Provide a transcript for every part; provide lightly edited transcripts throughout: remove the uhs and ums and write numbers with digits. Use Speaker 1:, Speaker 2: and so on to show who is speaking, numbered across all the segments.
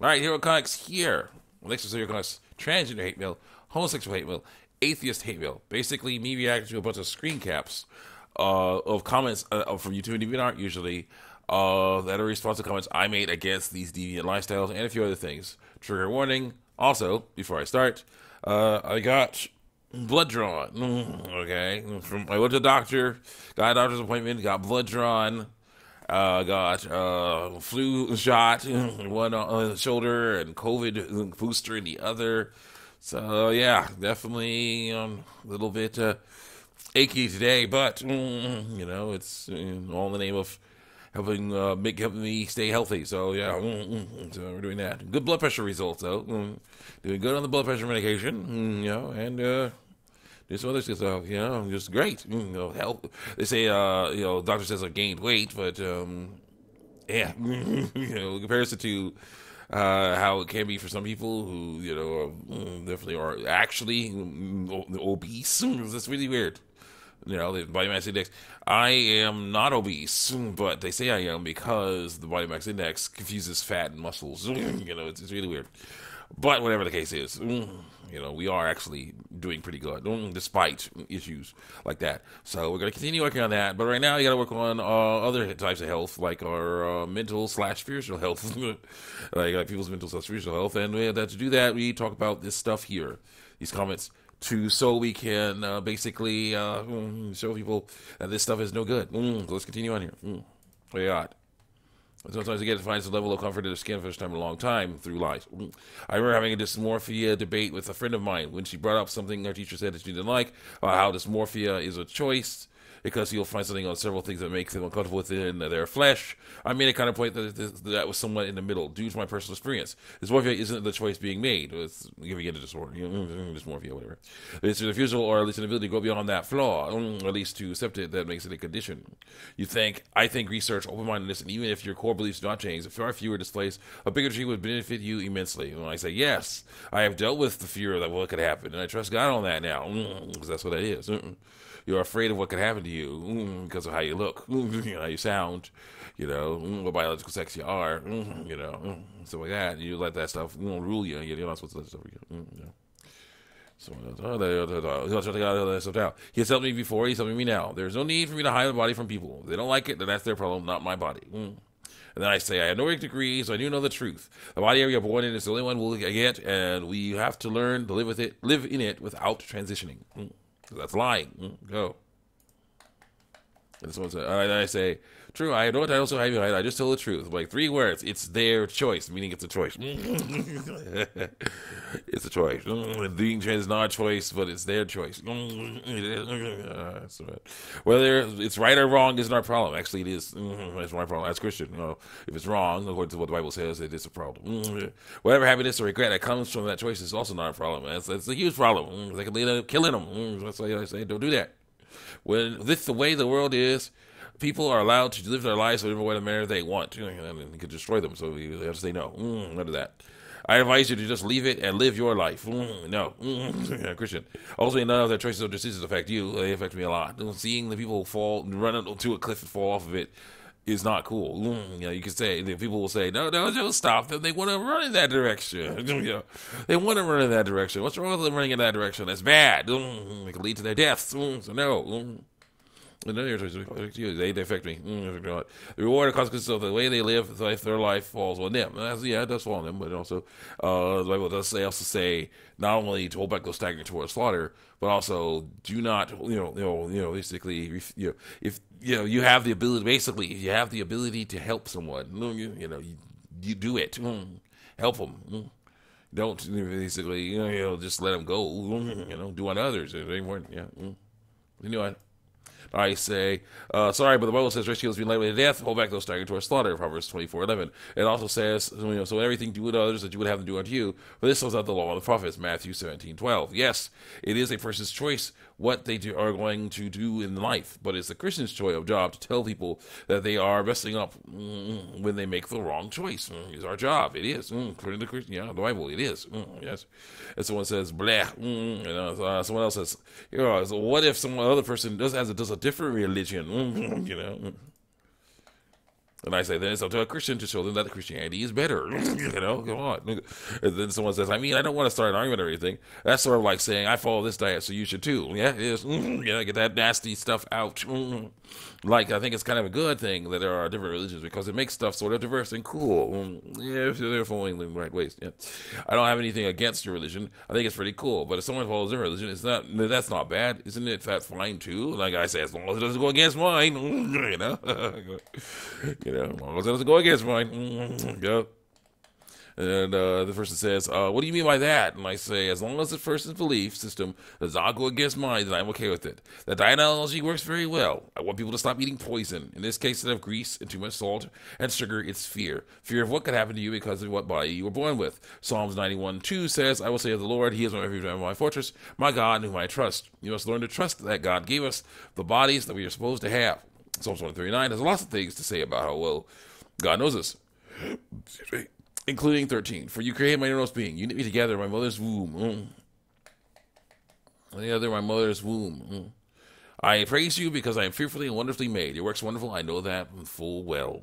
Speaker 1: All right, Hero Comics here. Next is Hero Comics Transgender Hate Mail, Homosexual Hate Mail, Atheist Hate Mail. Basically, me reacting to a bunch of screen caps of comments from YouTube and DeviantArt usually that are response to comments I made against these deviant lifestyles and a few other things. Trigger warning. Also, before I start, I got blood drawn. Okay, I went to the doctor, got a doctor's appointment, got blood drawn. Got flu shot, one on the shoulder, and COVID booster in the other. So yeah, definitely a little bit achy today, but it's all in the name of helping me stay healthy. So yeah, so we're doing that. Good blood pressure results though. Doing good on the blood pressure medication, and there's some other stuff, just great. Health. They say, doctor says I gained weight, but yeah, in comparison to how it can be for some people who, definitely are actually obese. That's really weird. The body mass index. I am not obese, but they say I am because the body mass index confuses fat and muscles. It's really weird. But whatever the case is, we are actually doing pretty good, despite issues like that. So we're going to continue working on that. But right now, you got to work on other types of health, like our mental/spiritual health, like people's mental/spiritual health. And to do that, we talk about this stuff here, these comments, so we can basically show people that this stuff is no good. So let's continue on here. What you got? Sometimes I get to find some level of comfort in the skin for the first time in a long time through lies. I remember having a dysmorphia debate with a friend of mine when she brought up something her teacher said that she didn't like, how dysmorphia is a choice because you'll find something on several things that make them uncomfortable within their flesh. I made a kind of point that was somewhat in the middle due to my personal experience. Dysmorphia isn't the choice being made. It's giving it a disorder, dysmorphia, whatever. It's a refusal or at least an ability to go beyond that flaw, or at least to accept it that makes it a condition. I think research, open-mindedness, and even if your core beliefs do not change, if far fewer displays of bigotry would benefit you immensely. And I say, yes, I have dealt with the fear that what could happen, and I trust God on that now, because that's what that is. You're afraid of what could happen to you because of how you look, how you sound, what biological sex you are, stuff like that. You let that stuff rule you. You're not supposed to let stuff rule you. So, he has helped me before, he's helping me now. There's no need for me to hide the body from people. If they don't like it, then that's their problem, not my body. And then I say, I have no degree, so I do know the truth. The body area born in is the only one we'll get, and we have to learn to live in it without transitioning. That's lying. Go. And someone said, I say, true, I know what I also have you. I just tell the truth. Like 3 words. It's their choice, meaning it's a choice. It's a choice. Being trans is not a choice, but it's their choice. Whether it's right or wrong isn't our problem. Actually, it is. It's my problem as Christian. If it's wrong, according to what the Bible says, it is a problem. Whatever happiness or regret that comes from that choice is also not a problem. That's a huge problem. They can end up killing them. That's why I say, don't do that. When this the way the world is, people are allowed to live their lives whatever way the manner they want, and you can destroy them. So you have to say no. None of that. I advise you to just leave it and live your life. No, Christian. Also, none of their choices or decisions affect you. They affect me a lot. Seeing the people run into a cliff and fall off of it is not cool. You can say, people will say, no, don't stop them. They want to run in that direction. They want to run in that direction. What's wrong with them running in that direction? That's bad. It can lead to their deaths. So no. They affect me. The reward and consequences of the way they live, their life falls on them. It does fall on them, but also the Bible does say not only to hold back those staggering towards slaughter, but also do not, basically, if you have the ability, basically, if you have the ability to help someone, you do it. Help them. Don't basically, just let them go. Do unto others. It's very important. Anyway. I say, sorry, but the Bible says rescue has been led away to death, hold back those staggering towards slaughter, Proverbs 24:11. It also says, so everything do unto others that you would have them do unto you, but this was not the law of the prophets, Matthew 17:12. Yes, it is a person's choice what they are going to do in life, but it's the Christian's job to tell people that they are messing up when they make the wrong choice. It's our job. It is. According to the Christian, the Bible, it is. Yes. And someone says, blah. Someone else says, so what if some other person does a different religion? And I say, then it's up to a Christian to show them that Christianity is better. Come on. And then someone says, I mean, I don't want to start an argument or anything. That's sort of like saying, I follow this diet, so you should too. Yeah, it is. Get that nasty stuff out. Like, I think it's kind of a good thing that there are different religions because it makes stuff sort of diverse and cool. Yeah, if they're following the right ways. Yeah. I don't have anything against your religion. I think it's pretty cool. But if someone follows their religion, that's not bad. Isn't it? That's fine too. Like I say, as long as it doesn't go against mine, as long as it doesn't go against mine. Yeah. And the person says, what do you mean by that? And I say, as long as the person's belief system does not go against mine, then I'm okay with it. The diet analogy works very well. I want people to stop eating poison. In this case, instead of grease and too much salt and sugar, it's fear. Fear of what could happen to you because of what body you were born with. Psalms 91:2 says, I will say of the Lord, He is my refuge and my fortress, my God in whom I trust. You must learn to trust that God gave us the bodies that we are supposed to have. Psalms 139 has lots of things to say about how well God knows us. Including 13. For you created my innermost being. You knit me together in my mother's womb. Together in my mother's womb. I praise you because I am fearfully and wonderfully made. Your work's wonderful. I know that full well.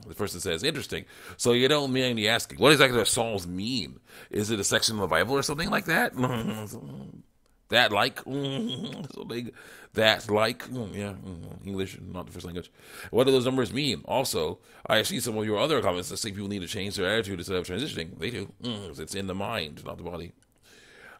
Speaker 1: The person says, interesting. So you don't mind me asking, what exactly does Psalms mean? Is it a section of the Bible or something like that? That like, something that like, English, not the first language. What do those numbers mean? Also, I see some of your other comments that say people need to change their attitude instead of transitioning. They do. It's in the mind, not the body.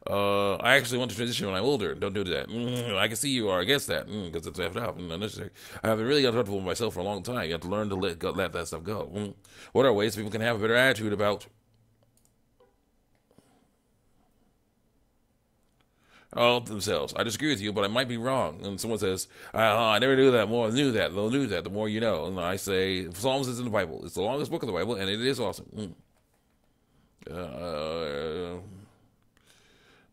Speaker 1: I actually want to transition when I'm older. Don't do that. I can see you are against that because it's effed up and unnecessary. I have been really uncomfortable with myself for a long time. You have to learn to let that stuff go. What are ways people can have a better attitude about themselves? I disagree with you, but I might be wrong. And someone says, I never knew that. More knew that. They'll knew that. The more you know. And I say, Psalms is in the Bible. It's the longest book of the Bible, and it is awesome.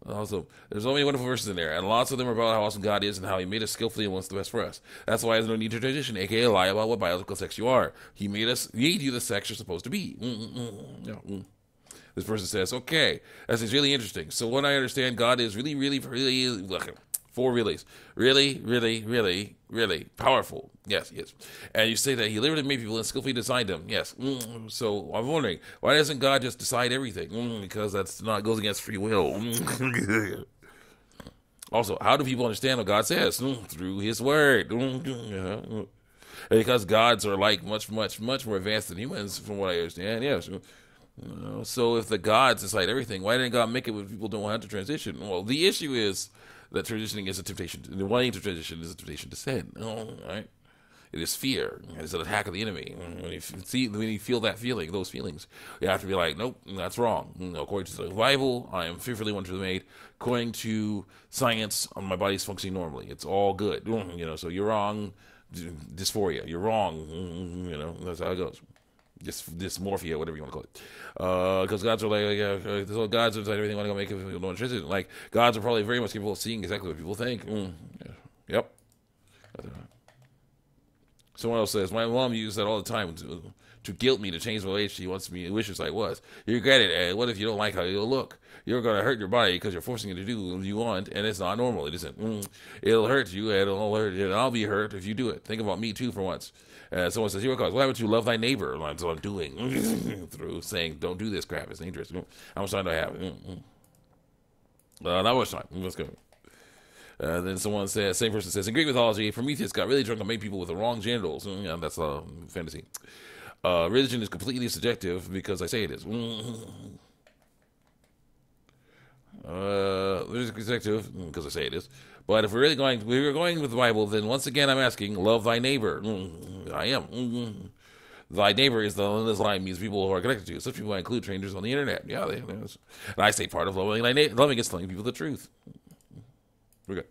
Speaker 1: Also, there's so many wonderful verses in there, and lots of them are about how awesome God is and how He made us skillfully and wants the best for us. That's why there's no need to transition, aka lie about what biological sex you are. He made you the sex you're supposed to be. This person says, okay, this is really interesting. So what I understand, God is really, really, really, look, 4 reallys. Really, really, really, really powerful. Yes, yes. And you say that He deliberately made people and skillfully designed them. Yes. So I'm wondering, why doesn't God just decide everything? Because that's not goes against free will. Also, how do people understand what God says? Through His Word. Because gods are like much, much, much more advanced than humans, from what I understand. Yes. So if the gods decide everything, why didn't God make it when people don't want to transition? Well, the issue is that transitioning is a temptation. Wanting to transition is a temptation to sin. Right? It is fear. It's an attack of the enemy. When you feel that feeling, those feelings, you have to be like, nope, that's wrong. According to the Bible, I am fearfully wonderfully made. According to science, my body's functioning normally. It's all good. So you're wrong. Dysphoria. You're wrong. That's how it goes. Dysmorphia, whatever you want to call it, because gods are like, so gods are inside everything. Want to go make it people don't transition. Like gods are probably very much capable of seeing exactly what people think. Yep. Someone else says, my mom used that all the time to guilt me to change the way she wants me, wishes I was. You regret it, and what if you don't like how you look? You're going to hurt your body because you're forcing it to do what you want, and it's not normal. It isn't. It'll hurt you, and I'll be hurt if you do it. Think about me, too, for once. Someone says, here it goes. What happened to love thy neighbor? That's what I'm doing. Through saying, don't do this crap. It's dangerous. How much time do I have? Not much time. Let's go. Then someone says, same person says, in Greek mythology, Prometheus got really drunk and made people with the wrong genitals. That's fantasy. Religion is completely subjective because I say it is. Religion is subjective because I say it is. But if we're going with the Bible, then once again I'm asking, love thy neighbor. I am. Thy neighbor is this line means people who are connected to you. Such people I include strangers on the internet. Yeah, and I say part of loving is telling people the truth. We're good.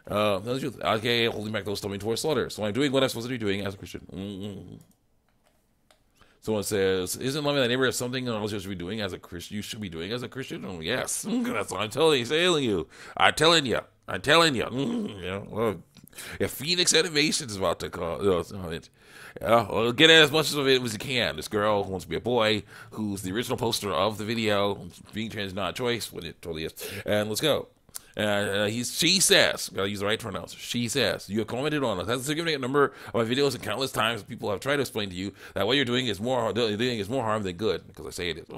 Speaker 1: The truth. Okay, holding back those coming towards slaughter. So I'm doing what I'm supposed to be doing as a Christian. Someone says, isn't loving thy neighbor something that you should be doing as a Christian? You should be doing as a Christian? Oh, yes. That's what I'm telling you. I'm telling you. If Phoenix Animation is about to call it. Well, get as much of it as you can. This girl wants to be a boy, who's the original poster of the video, being trans is not a choice, when it totally is. And let's go. She says, gotta use the right pronouns. She says, you have commented on us. Has a significant number of my videos and countless times people have tried to explain to you that what you're doing is more harm than good, because I say it is.